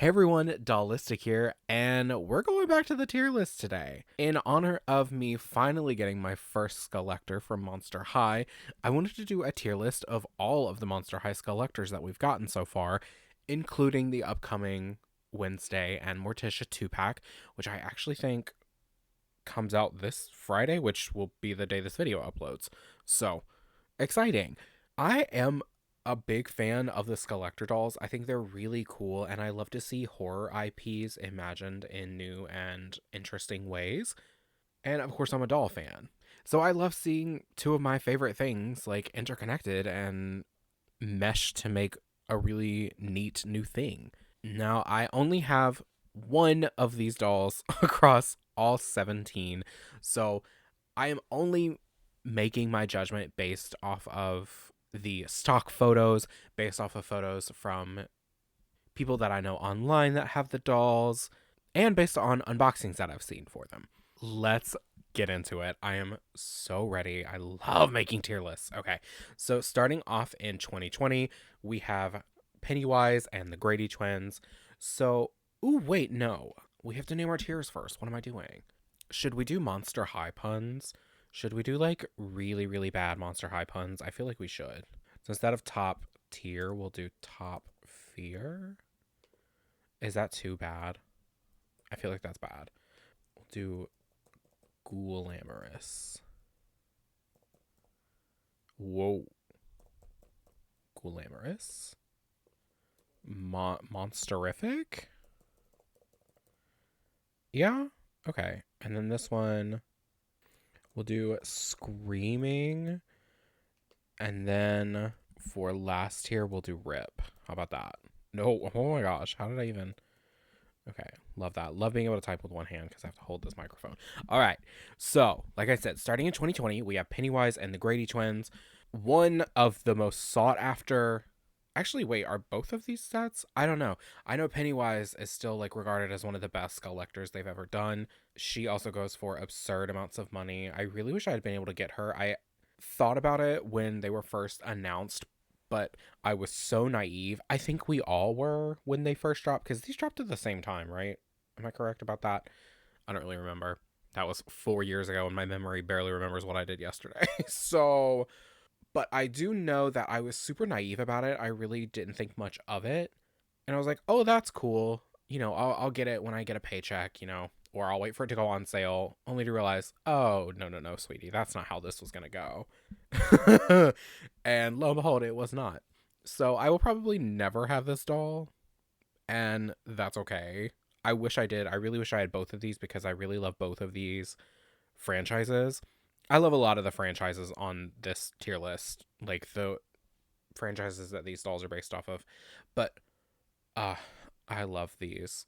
Hey everyone, Dollistic here, and we're going back to the tier list today. In honor of me finally getting my first Skullector from Monster High, I wanted to do a tier list of all of the Monster High Skullectors that we've gotten so far, including the upcoming Wednesday and Morticia 2-pack, which I actually think comes out this Friday, which will be the day this video uploads. So, exciting. I am a big fan of the Skullector dolls. I think they're really cool, and I love to see horror IPs imagined in new and interesting ways. And of course, I'm a doll fan. So I love seeing two of my favorite things like interconnected and meshed to make a really neat new thing. Now, I only have one of these dolls across all 17, so I am only making my judgment based off of the stock photos, based off of photos from people that I know online that have the dolls, and based on unboxings that I've seen for them. Let's get into it. I am so ready. I love making tier lists. Okay, so starting off in 2020, we have Pennywise and the Grady Twins. So, ooh, wait, no. We have to name our tiers first. What am I doing? Should we do Monster High puns? Should we do like really, really bad Monster High puns? I feel like we should. So instead of top tier, we'll do top fear. Is that too bad? I feel like that's bad. We'll do glamorous. Whoa. Glamorous. Monsterific? Yeah? Okay. And then this one, we'll do screaming. And then for last here, we'll do rip. How about that? No, oh my gosh. How did I even... Okay, love that. Love being able to type with one hand because I have to hold this microphone. All right, so like I said, starting in 2020, we have Pennywise and the Grady Twins. One of the most sought after... Actually, wait, are both of these sets? I don't know. I know Pennywise is still like regarded as one of the best Skullectors they've ever done. She also goes for absurd amounts of money. I really wish I had been able to get her. I thought about it when they were first announced, but I was so naive. I think we all were when they first dropped, because these dropped at the same time, right? Am I correct about that? I don't really remember. That was 4 years ago, and my memory barely remembers what I did yesterday. So, but I do know that I was super naive about it. I really didn't think much of it. And I was like, oh, that's cool. I'll get it when I get a paycheck, or I'll wait for it to go on sale, only to realize, oh, no, sweetie, that's not how this was going to go. And lo and behold, it was not. So I will probably never have this doll, and that's okay. I wish I did. I really wish I had both of these because I really love both of these franchises. I love a lot of the franchises on this tier list, like the franchises that these dolls are based off of. But I love these.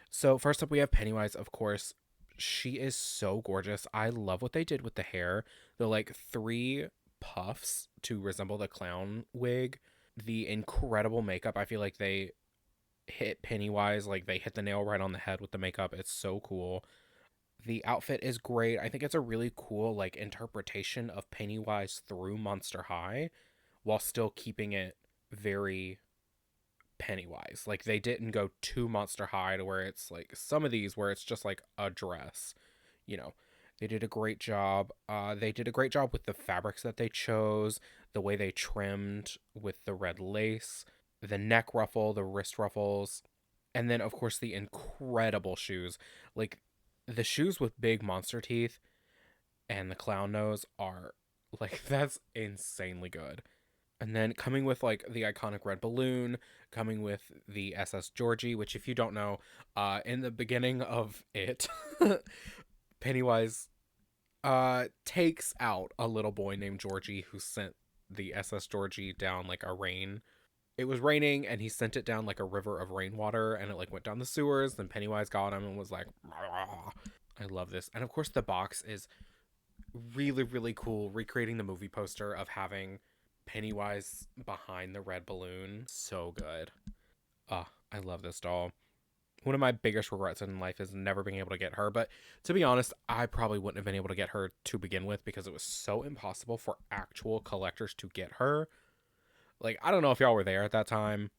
So first up we have Pennywise, of course. She is so gorgeous. I love what they did with the hair. The like 3 puffs to resemble the clown wig. The incredible makeup. I feel like they hit Pennywise, like they hit the nail right on the head with the makeup. It's so cool. The outfit is great. I think it's a really cool like interpretation of Pennywise through Monster High while still keeping it very Pennywise. Like they didn't go too Monster High to where it's like some of these where it's just like a dress. They did a great job. They did a great job with the fabrics that they chose, the way they trimmed with the red lace, the neck ruffle, the wrist ruffles, and then of course the incredible shoes. Like the shoes with big monster teeth and the clown nose are like that's insanely good. And then coming with like the iconic red balloon, coming with the SS Georgie, which if you don't know, in the beginning of it, Pennywise takes out a little boy named Georgie who sent the SS Georgie down like a rain. It was raining and he sent it down like a river of rainwater and it like went down the sewers. Then Pennywise got him and was like, "Rah." I love this. And of course the box is really, really cool, recreating the movie poster of having Pennywise behind the red balloon. So good. I love this doll. One of my biggest regrets in life is never being able to get her, but to be honest, I probably wouldn't have been able to get her to begin with because it was so impossible for actual collectors to get her. Like, I don't know if y'all were there at that time.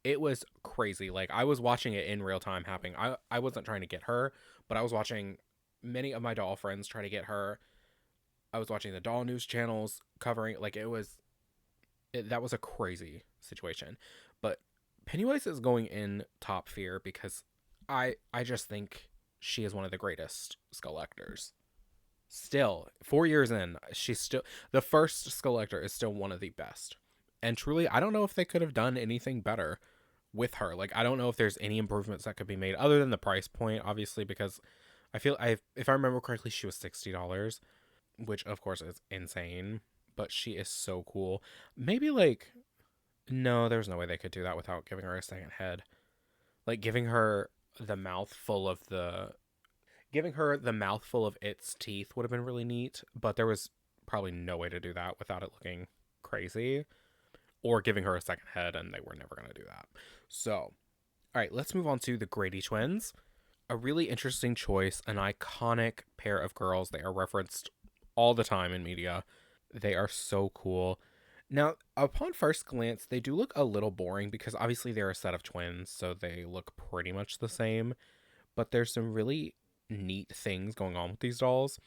It was crazy. Like, I was watching it in real time happening. I wasn't trying to get her, but I was watching many of my doll friends try to get her. I was watching the doll news channels covering, like, that was a crazy situation. But Pennywise is going in top fear because I just think she is one of the greatest Skullectors. Still, 4 years in, she's still the first Skullector is still one of the best. And truly, I don't know if they could have done anything better with her. Like, I don't know if there's any improvements that could be made other than the price point, obviously, because if I remember correctly, she was $60, which of course is insane. But she is so cool. Maybe like no, there's no way they could do that without giving her a second head. Like the mouth full of the giving her the mouth full of its teeth would have been really neat, but there was probably no way to do that without it looking crazy, or giving her a second head, and they were never going to do that. So, all right, let's move on to the Grady Twins. A really interesting choice, an iconic pair of girls. They are referenced all the time in media. They are so cool. Now, upon first glance, they do look a little boring because obviously they're a set of twins, so they look pretty much the same. But there's some really neat things going on with these dolls.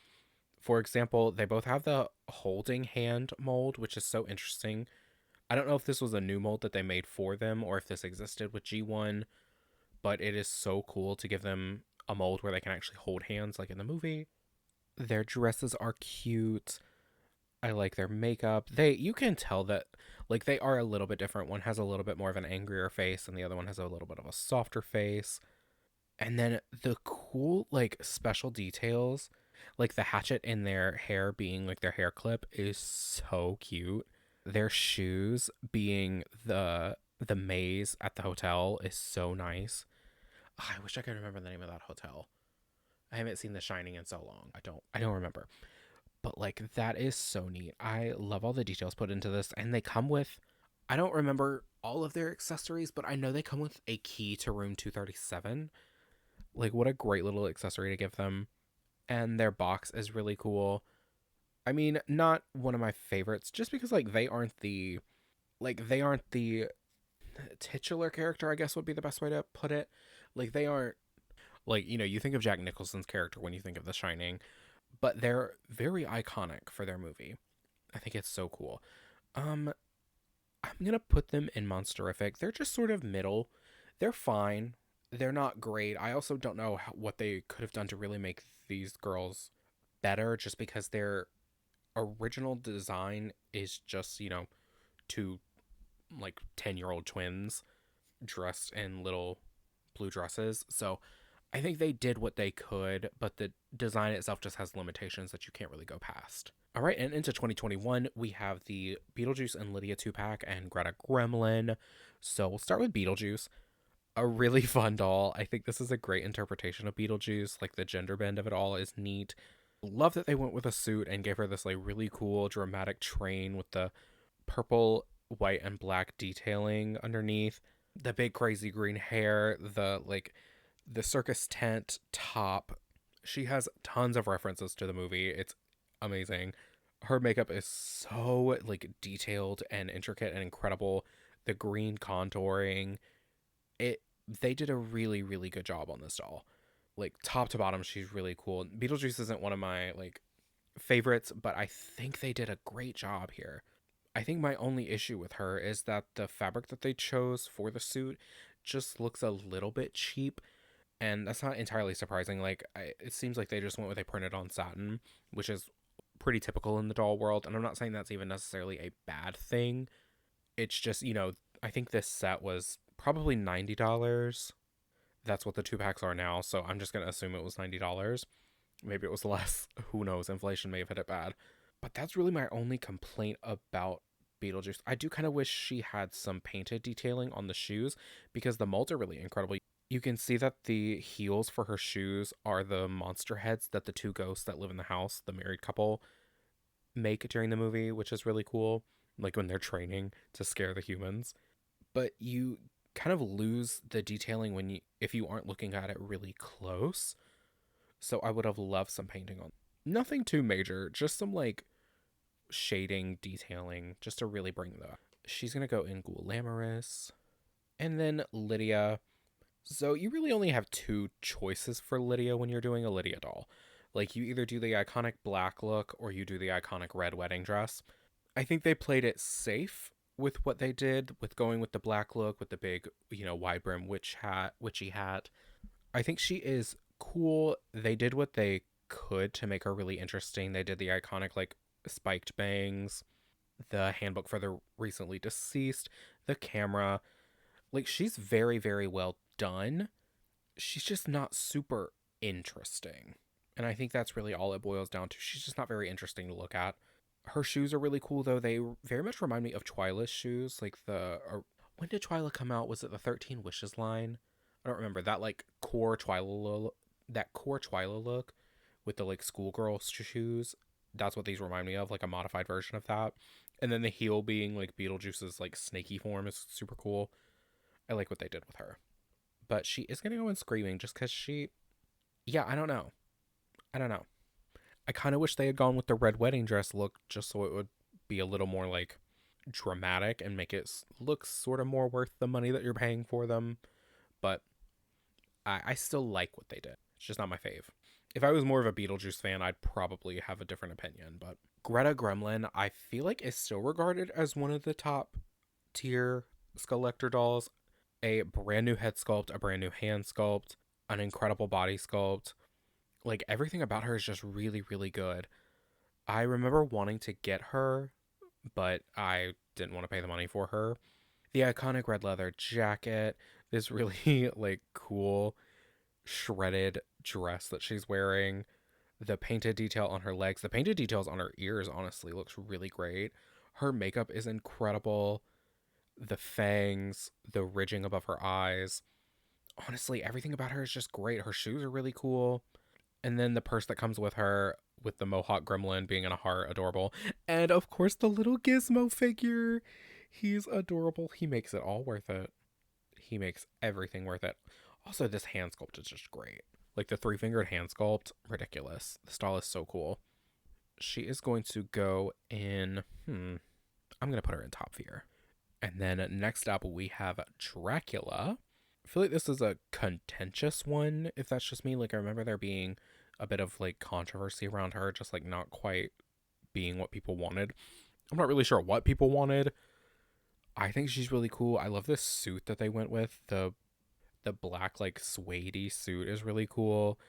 For example, they both have the holding hand mold, which is so interesting. I don't know if this was a new mold that they made for them or if this existed with G1, but it is so cool to give them a mold where they can actually hold hands like in the movie. Their dresses are cute. I like their makeup. You can tell that like they are a little bit different. One has a little bit more of an angrier face and the other one has a little bit of a softer face. And then the cool like special details, like the hatchet in their hair being like their hair clip is so cute. Their shoes being the maze at the hotel is so nice. I wish I could remember the name of that hotel. I haven't seen The Shining in so long. I don't remember. But like that is so neat. I love all the details put into this, and they come with I don't remember all of their accessories, but I know they come with a key to room 237. Like what a great little accessory to give them. And their box is really cool. I mean, not one of my favorites just because like they aren't the titular character, I guess would be the best way to put it. Like they aren't like, you think of Jack Nicholson's character when you think of The Shining, but they're very iconic for their movie. I think it's so cool. Um, I'm gonna put them in Monsterific. They're just sort of middle. They're fine. They're not great. I also don't know what they could have done to really make these girls better, just because their original design is just two like 10-year-old twins dressed in little blue dresses. So I think they did what they could, but the design itself just has limitations that you can't really go past. All right, and into 2021, we have the Beetlejuice and Lydia 2-pack and Greta Gremlin. So we'll start with Beetlejuice. A really fun doll. I think this is a great interpretation of Beetlejuice. Like the gender bend of it all is neat. Love that they went with a suit and gave her this like really cool dramatic train with the purple, white, and black detailing underneath. The big crazy green hair, the circus tent top. She has tons of references to the movie. It's amazing. Her makeup is so like detailed and intricate and incredible. The green contouring. It they did a really, really good job on this doll. Like top to bottom, she's really cool. Beetlejuice isn't one of my like favorites, but I think they did a great job here. I think my only issue with her is that the fabric that they chose for the suit just looks a little bit cheap, and that's not entirely surprising. It seems like they just went with a printed on satin, which is pretty typical in the doll world, and I'm not saying that's even necessarily a bad thing. It's just, I think this set was probably $90. That's what the 2-packs are now, so I'm just going to assume it was $90. Maybe it was less. Who knows? Inflation may have hit it bad. But that's really my only complaint about Beetlejuice. I do kind of wish she had some painted detailing on the shoes because the molds are really incredible. You can see that the heels for her shoes are the monster heads that the two ghosts that live in the house, the married couple, make during the movie, which is really cool. Like when they're training to scare the humans. But you kind of lose the detailing if you aren't looking at it really close. So I would have loved some painting on. Nothing too major, just some like shading, detailing, just to really bring the. She's gonna go in Glamorous. And then Lydia. So you really only have two choices for Lydia when you're doing a Lydia doll. Like, you either do the iconic black look or you do the iconic red wedding dress. I think they played it safe with what they did with going with the black look with the big, wide brim witchy hat. I think she is cool. They did what they could to make her really interesting. They did the iconic like spiked bangs, the handbook for the recently deceased, the camera. Like, she's very, very well done. She's just not super interesting. And I think that's really all it boils down to. She's just not very interesting to look at. Her shoes are really cool, though. They very much remind me of Twyla's shoes. Like, when did Twyla come out? Was it the 13 Wishes line? I don't remember. That, like, core Twyla look with the, like, schoolgirl shoes. That's what these remind me of, like a modified version of that. And then the heel being, like, Beetlejuice's, like, snaky form is super cool. I like what they did with her. But she is going to go in Screaming just because yeah, I don't know. I kind of wish they had gone with the red wedding dress look just so it would be a little more like dramatic and make it look sort of more worth the money that you're paying for them. But I still like what they did. It's just not my fave. If I was more of a Beetlejuice fan, I'd probably have a different opinion. But Greta Gremlin, I feel like is still regarded as one of the top tier Skullector dolls. A brand new head sculpt, a brand new hand sculpt, an incredible body sculpt. Like, everything about her is just really, really good. I remember wanting to get her, but I didn't want to pay the money for her. The iconic red leather jacket, this really like cool shredded dress that she's wearing, the painted detail on her legs, the painted details on her ears honestly looks really great. Her makeup is incredible. The fangs, the ridging above her eyes. Honestly, everything about her is just great. Her shoes are really cool. And then the purse that comes with her, with the Mohawk Gremlin being in a heart, adorable. And of course, the little Gizmo figure. He's adorable. He makes it all worth it. He makes everything worth it. Also, this hand sculpt is just great. Like, the three-fingered hand sculpt, ridiculous. The style is so cool. She is going to go in, I'm going to put her in top tier. And then next up, we have Dracula. I feel like this is a contentious one, if that's just me. Like, I remember there being a bit of, like, controversy around her, just, like, not quite being what people wanted. I'm not really sure what people wanted. I think she's really cool. I love this suit that they went with. The black, like, suede suit is really cool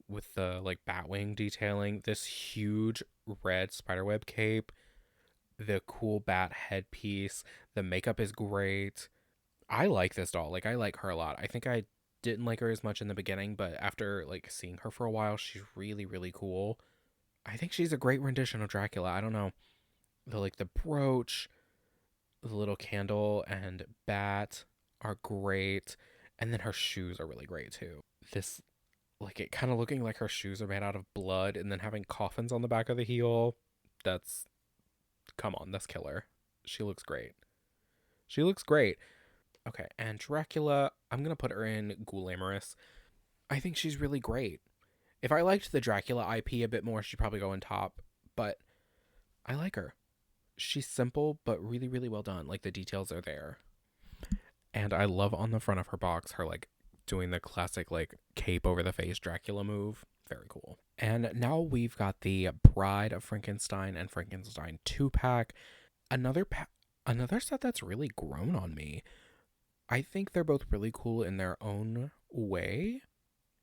with the, like, batwing detailing. This huge red spiderweb cape. The cool bat headpiece. The makeup is great. I like this doll. Like, I like her a lot. I think I didn't like her as much in the beginning, but after, like, seeing her for a while, she's really, really cool. I think she's a great rendition of Dracula. I don't know. The brooch, the little candle, and bat are great. And then her shoes are really great, too. This, like, it kind of looking like her shoes are made out of blood and then having coffins on the back of the heel. Come on, that's killer. She looks great. She looks great. Okay, and Dracula, I'm going to put her in Ghoul-Amorous. I think she's really great. If I liked the Dracula IP a bit more, she'd probably go in top, but I like her. She's simple, but really, really well done. Like, the details are there. And I love on the front of her box, her, like, doing the classic, like, cape over the face Dracula move. Very cool. And now we've got the Bride of Frankenstein and Frankenstein 2-pack. Another set that's really grown on me. I think they're both really cool in their own way,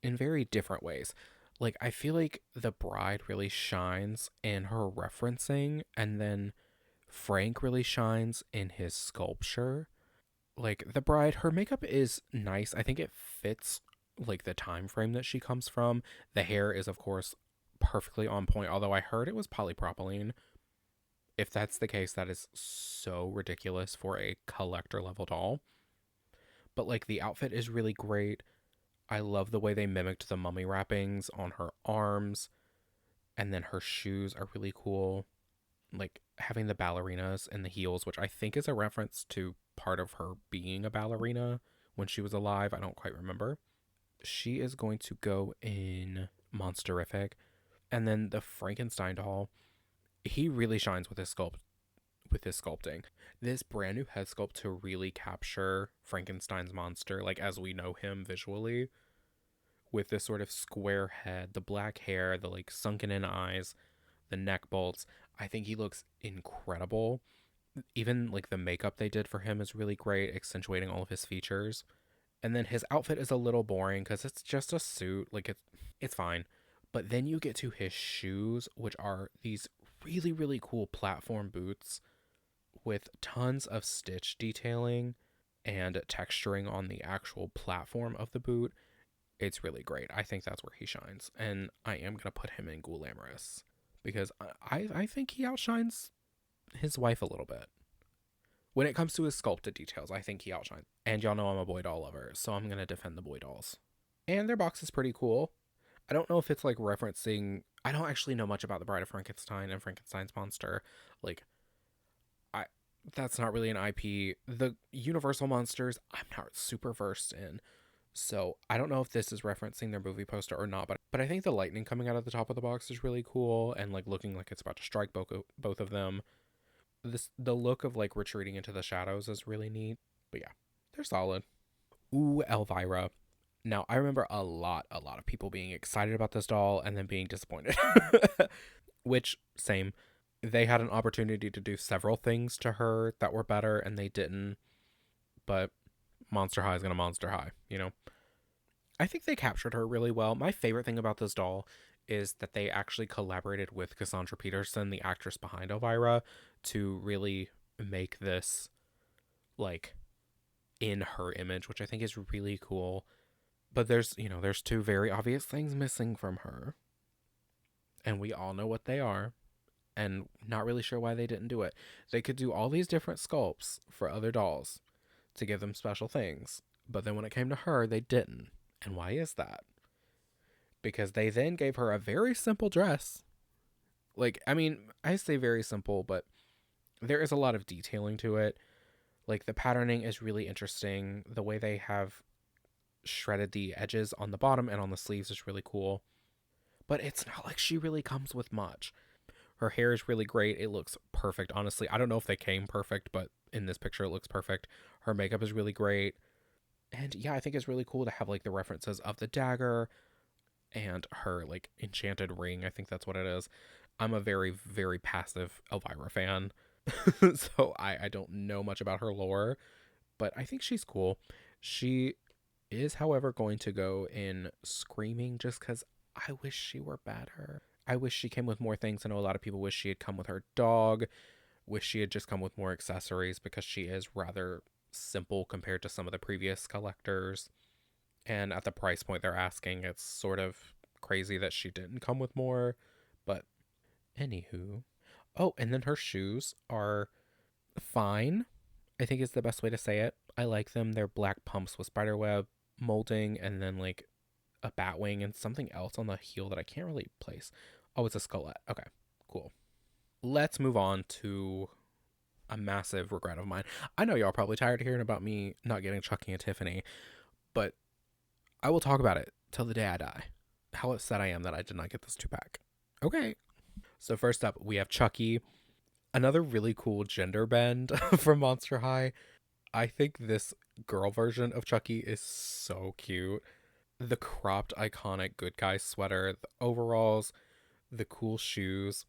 in very different ways. Like, I feel like the Bride really shines in her referencing, and then Frank really shines in his sculpture. Like, the Bride, her makeup is nice. I think it fits, like, the time frame that she comes from. The hair is, of course, perfectly on point, although I heard it was polypropylene. If that's the case, that is so ridiculous for a collector level doll. But, like, the outfit is really great. I love the way they mimicked the mummy wrappings on her arms. And then her shoes are really cool. Like, having the ballerinas and the heels, which I think is a reference to part of her being a ballerina when she was alive. I don't quite remember. She is going to go in Monsterific. And then the Frankenstein doll, he really shines with his with his sculpting. This brand new head sculpt to really capture Frankenstein's monster, like as we know him visually, with this sort of square head, the black hair, the like sunken in eyes, the neck bolts. I think he looks incredible. Even like the makeup they did for him is really great, accentuating all of his features. And then his outfit is a little boring because it's just a suit. Like it's fine. But then you get to his shoes, which are these really, really cool platform boots with tons of stitch detailing and texturing on the actual platform of the boot. It's really great. I think that's where he shines. And I am going to put him in Glamorous because I think he outshines his wife a little bit. When it comes to his sculpted details, I think he outshines. And y'all know I'm a boy doll lover, so I'm going to defend the boy dolls. And their box is pretty cool. I don't know if it's like referencing. I don't actually know much about the Bride of Frankenstein and Frankenstein's monster. Like, I that's not really an IP. The Universal monsters, I'm not super versed in. So I don't know if this is referencing their movie poster or not, but I think the lightning coming out of the top of the box is really cool and like looking like it's about to strike both of them. The look of like retreating into the shadows is really neat. But yeah, they're solid. Ooh, Elvira. Now I remember a lot of people being excited about this doll and then being disappointed. Which same. They had an opportunity to do several things to her that were better and they didn't. But Monster High is gonna Monster High, you know? I think they captured her really well. My favorite thing about this doll is that they actually collaborated with Cassandra Peterson, the actress behind Elvira, to really make this like in her image, which I think is really cool. But there's two very obvious things missing from her. And we all know what they are. And not really sure why they didn't do it. They could do all these different sculpts for other dolls to give them special things. But then when it came to her, they didn't. And why is that? Because they then gave her a very simple dress. Like, I mean, I say very simple, but there is a lot of detailing to it. Like, the patterning is really interesting. The way they have shredded the edges on the bottom and on the sleeves is really cool. But it's not like she really comes with much. Her hair is really great. It looks perfect, honestly. I don't know if they came perfect, but in this picture it looks perfect. Her makeup is really great. And yeah, I think it's really cool to have like the references of the dagger and her like enchanted ring. I think that's what it is. I'm a very, very passive Elvira fan. So I don't know much about her lore, but I think she's cool. She is, however, going to go in Screaming just because I wish she were better. I wish she came with more things. I know a lot of people wish she had come with her dog, wish she had just come with more accessories because she is rather simple compared to some of the previous collectors. And at the price point they're asking, it's sort of crazy that she didn't come with more. But anywho. Oh, and then her shoes are fine. I think is the best way to say it. I like them. They're black pumps with spiderweb molding and then like a bat wing and something else on the heel that I can't really place. Oh, it's a skullette. Okay, cool. Let's move on to a massive regret of mine. I know y'all probably tired of hearing about me not getting Chucky and Tiffany, but I will talk about it till the day I die. How upset I am that I did not get this 2-pack. Okay. So first up, we have Chucky. Another really cool gender bend from Monster High. I think this girl version of Chucky is so cute. The cropped iconic good guy sweater, the overalls, the cool shoes,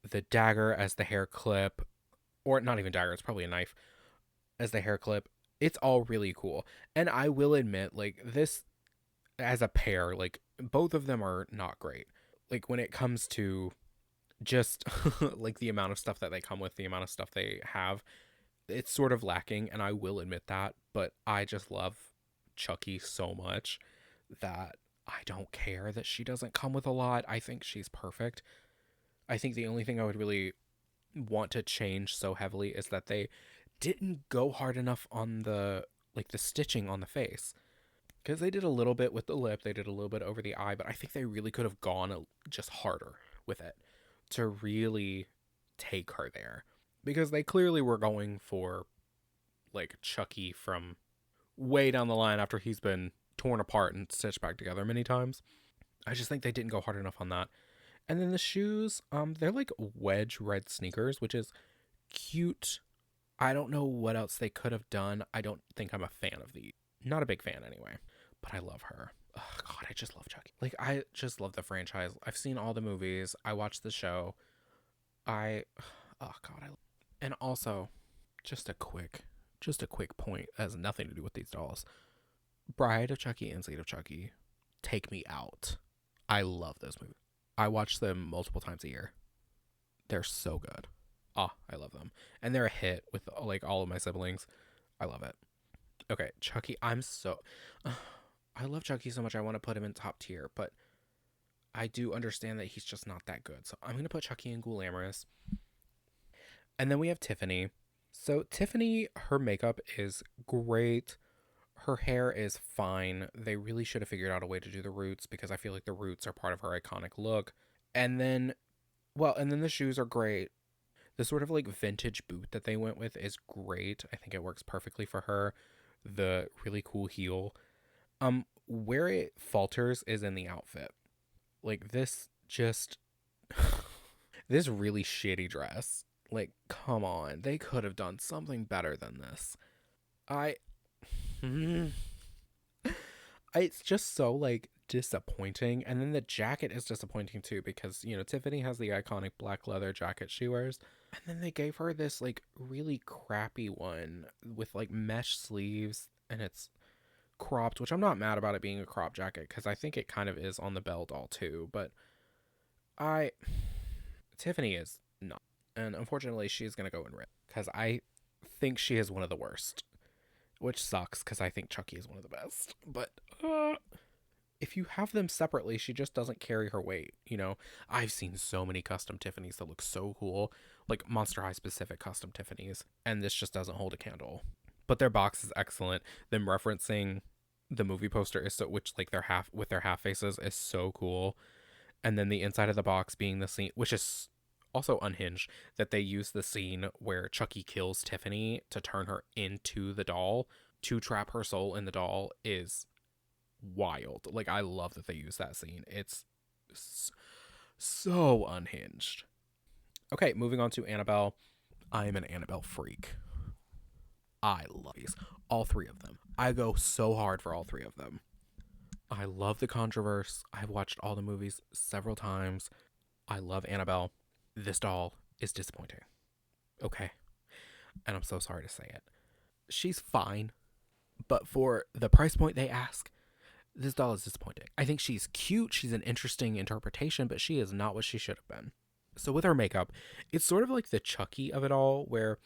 the dagger as the hair clip, or not even dagger, it's probably a knife as the hair clip. It's all really cool. And I will admit, like, this as a pair, like, both of them are not great. Like, when it comes to just like the amount of stuff that they come with, the amount of stuff they have, it's sort of lacking, and I will admit that, but I just love Chucky so much that I don't care that she doesn't come with a lot. I think she's perfect. I think the only thing I would really want to change so heavily is that they didn't go hard enough on the stitching on the face. Because they did a little bit with the lip, they did a little bit over the eye, but I think they really could have gone just harder with it to really take her there. Because they clearly were going for like Chucky from way down the line after he's been torn apart and stitched back together many times. I just think they didn't go hard enough on that. And then the shoes, they're like wedge red sneakers, which is cute. I don't know what else they could have done. I don't think I'm a fan of these. Not a big fan anyway, but I love her. Oh, God, I just love Chucky. Like, I just love the franchise. I've seen all the movies. I watched the show. Oh God, and also, just a quick point that has nothing to do with these dolls. Bride of Chucky and Seed of Chucky, take me out. I love those movies. I watch them multiple times a year. They're so good. Ah, I love them. And they're a hit with like all of my siblings. I love it. Okay, Chucky, I love Chucky so much I want to put him in top tier, but I do understand that he's just not that good. So I'm going to put Chucky in Glamorous. And then we have Tiffany. So Tiffany, her makeup is great. Her hair is fine. They really should have figured out a way to do the roots because I feel like the roots are part of her iconic look. And then, and then the shoes are great. The sort of like vintage boot that they went with is great. I think it works perfectly for her. The really cool heel. Where it falters is in the outfit. Like this just this really shitty dress. Like, come on. They could have done something better than this. I it's just so like disappointing. And then the jacket is disappointing too because, Tiffany has the iconic black leather jacket she wears. And then they gave her this like really crappy one with like mesh sleeves and it's cropped, which I'm not mad about it being a crop jacket because I think it kind of is on the Belle doll too. But Tiffany is not. And unfortunately, she's going to go in red because I think she is one of the worst, which sucks because I think Chucky is one of the best. But if you have them separately, she just doesn't carry her weight. I've seen so many custom Tiffany's that look so cool, like Monster High specific custom Tiffany's, and this just doesn't hold a candle. But their box is excellent. Them referencing the movie poster is which like their half faces is so cool. And then the inside of the box being the scene, which is also unhinged, that they use the scene where Chucky kills Tiffany to turn her into the doll to trap her soul in the doll is wild. Like, I love that they use that scene. It's so unhinged. Okay, moving on to Annabelle. I am an Annabelle freak. I love these. All three of them. I go so hard for all three of them. I love the controversy. I've watched all the movies several times. I love Annabelle. This doll is disappointing. Okay. And I'm so sorry to say it. She's fine. But for the price point they ask, this doll is disappointing. I think she's cute. She's an interesting interpretation, but she is not what she should have been. So with her makeup, it's sort of like the Chucky of it all, where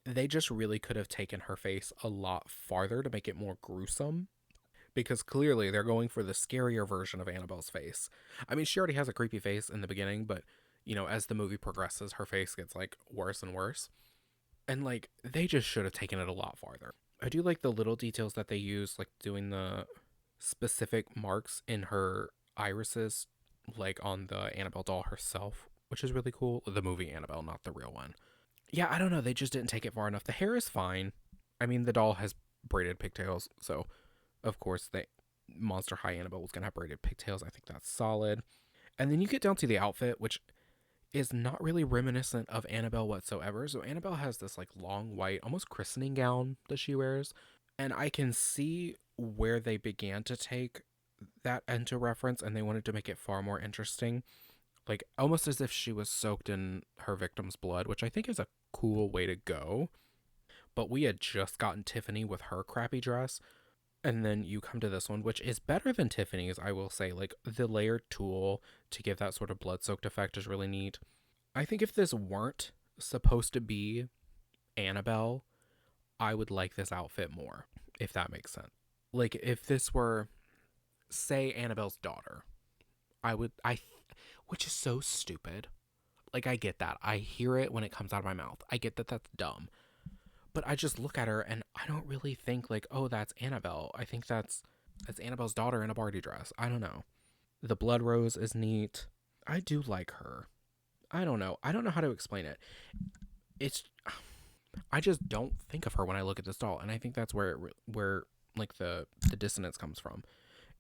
they just really could have taken her face a lot farther to make it more gruesome. Because clearly they're going for the scarier version of Annabelle's face. I mean, she already has a creepy face in the beginning, but, as the movie progresses, her face gets, like, worse and worse. And, like, they just should have taken it a lot farther. I do like the little details that they use, like doing the specific marks in her irises, like on the Annabelle doll herself, which is really cool. The movie Annabelle, not the real one. Yeah, I don't know. They just didn't take it far enough. The hair is fine. I mean, the doll has braided pigtails, so of course the Monster High Annabelle was going to have braided pigtails. I think that's solid. And then you get down to the outfit, which is not really reminiscent of Annabelle whatsoever. So Annabelle has this like long white, almost christening gown that she wears. And I can see where they began to take that into reference and they wanted to make it far more interesting. Like almost as if she was soaked in her victim's blood, which I think is a cool way to go. But we had just gotten Tiffany with her crappy dress. And then you come to this one, which is better than Tiffany's, I will say. Like, the layered tulle to give that sort of blood-soaked effect is really neat. I think if this weren't supposed to be Annabelle, I would like this outfit more, if that makes sense. Like, if this were, say, Annabelle's daughter, which is so stupid. Like, I get that. I hear it when it comes out of my mouth. I get that that's dumb. But I just look at her and I don't really think like, oh, that's Annabelle. I think that's Annabelle's daughter in a Barbie dress. I don't know. The blood rose is neat. I do like her. I don't know. I don't know how to explain it. I just don't think of her when I look at this doll. And I think that's where like the dissonance comes from.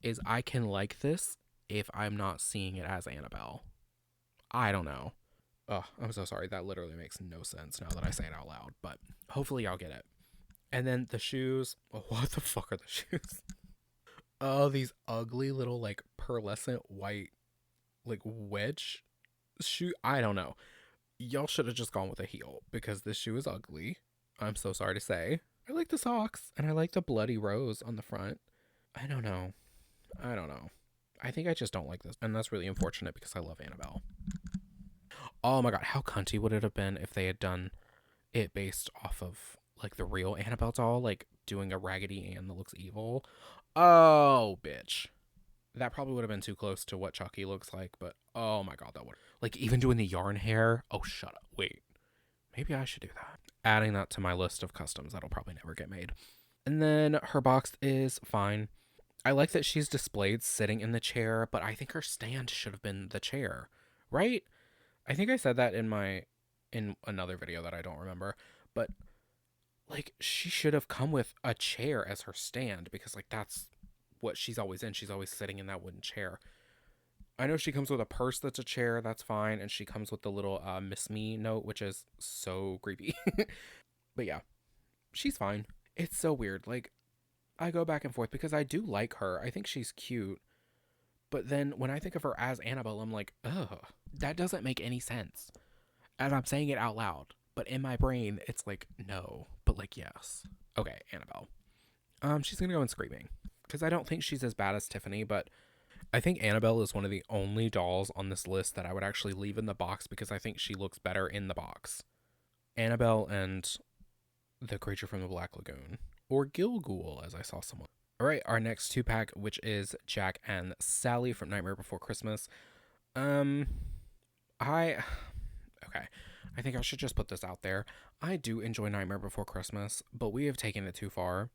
Is I can like this if I'm not seeing it as Annabelle. I don't know. Oh, I'm so sorry. That literally makes no sense now that I say it out loud, but hopefully y'all get it. And then the shoes. Oh, what the fuck are the shoes? Oh, these ugly little like pearlescent white like wedge shoe. I don't know. Y'all should have just gone with a heel because this shoe is ugly. I'm so sorry to say. I like the socks and I like the bloody rose on the front. I don't know. I don't know. I think I just don't like this. And that's really unfortunate because I love Annabelle. Oh my god, how cunty would it have been if they had done it based off of like the real Annabelle doll, like doing a Raggedy Ann that looks evil? Oh, bitch. That probably would have been too close to what Chucky looks like, but oh my god, that would. Like even doing the yarn hair. Oh, shut up. Wait. Maybe I should do that. Adding that to my list of customs that'll probably never get made. And then her box is fine. I like that she's displayed sitting in the chair, but I think her stand should have been the chair, right? I think I said that in another video that I don't remember, but like she should have come with a chair as her stand because like that's what she's always in. She's always sitting in that wooden chair. I know she comes with a purse that's a chair, that's fine, and she comes with the little Miss Me note, which is so creepy. But yeah, she's fine. It's so weird. Like I go back and forth because I do like her. I think she's cute. But then when I think of her as Annabelle, I'm like, ugh, that doesn't make any sense. And I'm saying it out loud. But in my brain, it's like, no. But like, yes. Okay, Annabelle. She's gonna go in Screaming. Because I don't think she's as bad as Tiffany, but I think Annabelle is one of the only dolls on this list that I would actually leave in the box because I think she looks better in the box. Annabelle and the Creature from the Black Lagoon. Or Gilghoul, as I saw someone. All right, our next 2-pack, which is Jack and Sally from Nightmare Before Christmas. Okay. I think I should just put this out there. I do enjoy Nightmare Before Christmas, but we have taken it too far,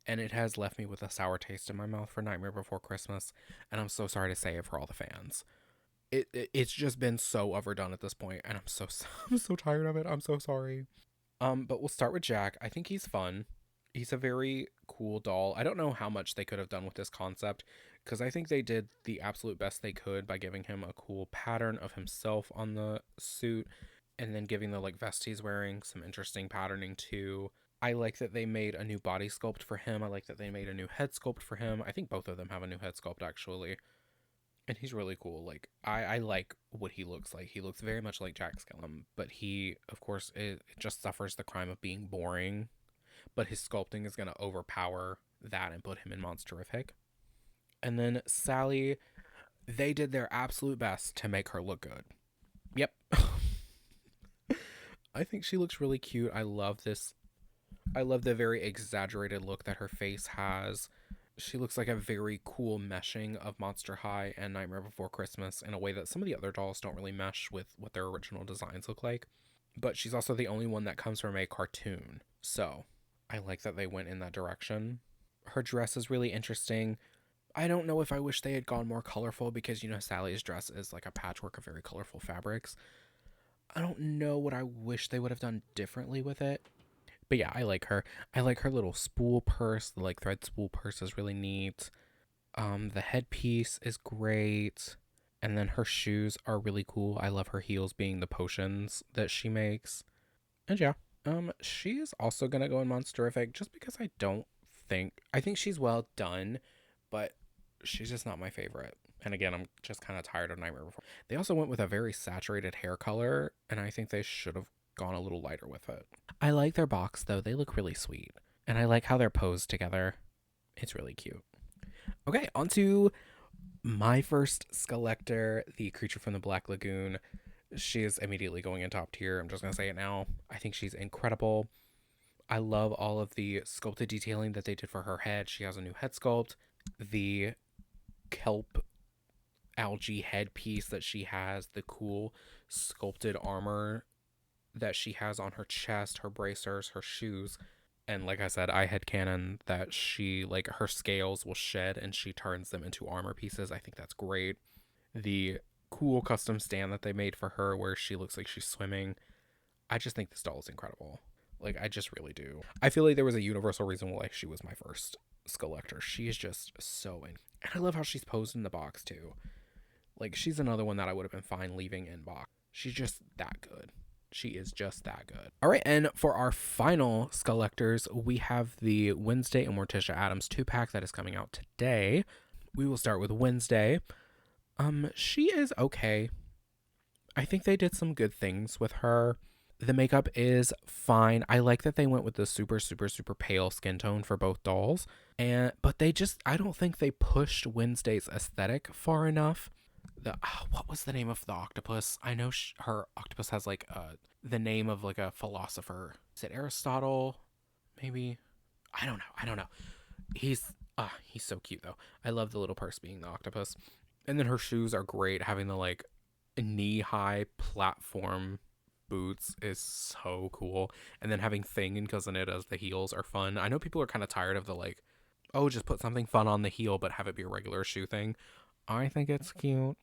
and it has left me with a sour taste in my mouth for Nightmare Before Christmas, and I'm so sorry to say it for all the fans. It's just been so overdone at this point, and I'm so tired of it. I'm so sorry. But we'll start with Jack. I think he's fun. He's a very cool doll. I don't know how much they could have done with this concept because I think they did the absolute best they could by giving him a cool pattern of himself on the suit and then giving the like vest he's wearing some interesting patterning too. I like that they made a new body sculpt for him. I like that they made a new head sculpt for him. I think both of them have a new head sculpt actually. And he's really cool. Like I like what he looks like. He looks very much like Jack Skellum, but he of course it just suffers the crime of being boring. But his sculpting is going to overpower that and put him in Monsterific. And then Sally, they did their absolute best to make her look good. Yep. I think she looks really cute. I love this. I love the very exaggerated look that her face has. She looks like a very cool meshing of Monster High and Nightmare Before Christmas in a way that some of the other dolls don't really mesh with what their original designs look like. But she's also the only one that comes from a cartoon. So I like that they went in that direction. Her dress is really interesting. I don't know if I wish they had gone more colorful because, you know, Sally's dress is like a patchwork of very colorful fabrics. I don't know what I wish they would have done differently with it. But yeah, I like her. I like her little spool purse. The like thread spool purse is really neat. The headpiece is great. And then her shoes are really cool. I love her heels being the potions that she makes. And yeah, she is also gonna go in Monsterific just because I think she's well done, but she's just not my favorite. And again, I'm just kind of tired of Nightmare Before. They also went with a very saturated hair color, and I think they should have gone a little lighter with it. I like their box though. They look really sweet. And I like how they're posed together. It's really cute. Okay, on to my first Skullector, the Creature from the Black Lagoon. She is immediately going in top tier. I'm just going to say it now. I think she's incredible. I love all of the sculpted detailing that they did for her head. She has a new head sculpt. The kelp algae headpiece that she has, the cool sculpted armor that she has on her chest, her bracers, her shoes. And like I said, I had canon that she, like, her scales will shed and she turns them into armor pieces. I think that's great. The cool custom stand that they made for her where she looks like she's swimming. I just think this doll is incredible. Like, I just really do. I feel like there was a universal reason why she was my first Skullector. She is just so in. And I love how she's posed in the box, too. Like, she's another one that I would have been fine leaving in box. She's just that good. She is just that good. All right, and for our final Skullectors, we have the Wednesday and Morticia Addams 2-pack that is coming out today. We will start with Wednesday. She is okay. I think they did some good things with her. The makeup is fine. I like that they went with the super, super, super pale skin tone for both dolls. But I don't think they pushed Wednesday's aesthetic far enough. What was the name of the octopus? I know her octopus has like the name of like a philosopher. Is it Aristotle? Maybe. I don't know. He's so cute though. I love the little purse being the octopus. And then her shoes are great. Having the like knee-high platform boots is so cool. And then having Thing and Cousin It as the heels are fun. I know people are kind of tired of the like, oh, just put something fun on the heel but have it be a regular shoe thing. I think it's cute.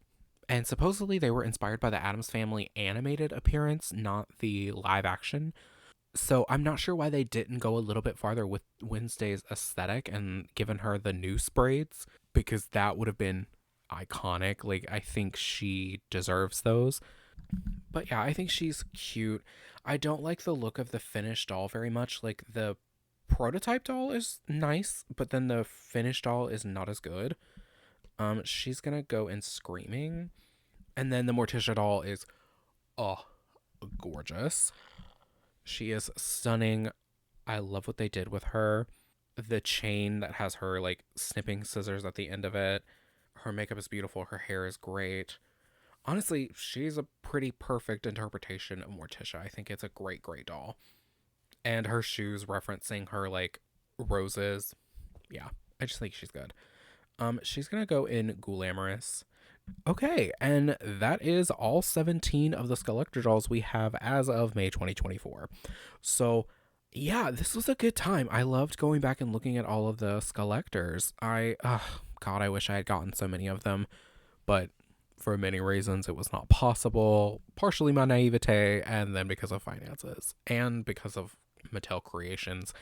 And supposedly they were inspired by the Addams Family animated appearance, not the live action. So I'm not sure why they didn't go a little bit farther with Wednesday's aesthetic and given her the new braids, because that would have been iconic. Like, I think she deserves those. But yeah, I think she's cute. I don't like the look of the finished doll very much. Like, the prototype doll is nice, but then the finished doll is not as good. She's gonna go in Screaming. And then the Morticia doll is, gorgeous. She is stunning. I love what they did with her. The chain that has her, like, snipping scissors at the end of it. Her makeup is beautiful. Her hair is great. Honestly, she's a pretty perfect interpretation of Morticia. I think it's a great, great doll. And her shoes referencing her, like, roses. Yeah, I just think she's good. She's gonna go in Glamorous. Okay, and that is all 17 of the Skullector dolls we have as of May 2024. So, yeah, this was a good time. I loved going back and looking at all of the Skullectors. God, I wish I had gotten so many of them, but for many reasons it was not possible. Partially my naivete, and then because of finances, and because of Mattel Creations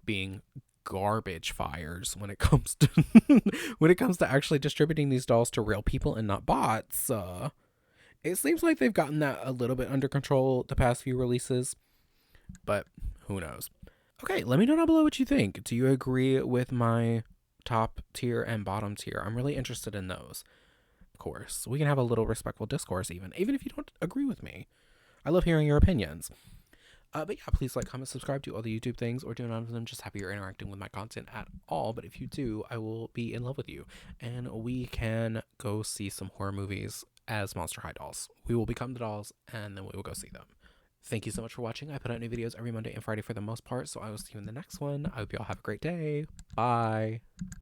being garbage fires when it comes to actually distributing these dolls to real people and not bots. It seems like they've gotten that a little bit under control the past few releases, but who knows. Okay, let me know down below what you think. Do you agree with my top tier and bottom tier? I'm really interested in those. Of course, we can have a little respectful discourse even if you don't agree with me. I love hearing your opinions. But yeah, please like, comment, subscribe, do all the YouTube things, or do none of them. Just happy you're interacting with my content at all. But if you do, I will be in love with you. And we can go see some horror movies as Monster High dolls. We will become the dolls, and then we will go see them. Thank you so much for watching. I put out new videos every Monday and Friday for the most part, so I will see you in the next one. I hope you all have a great day. Bye.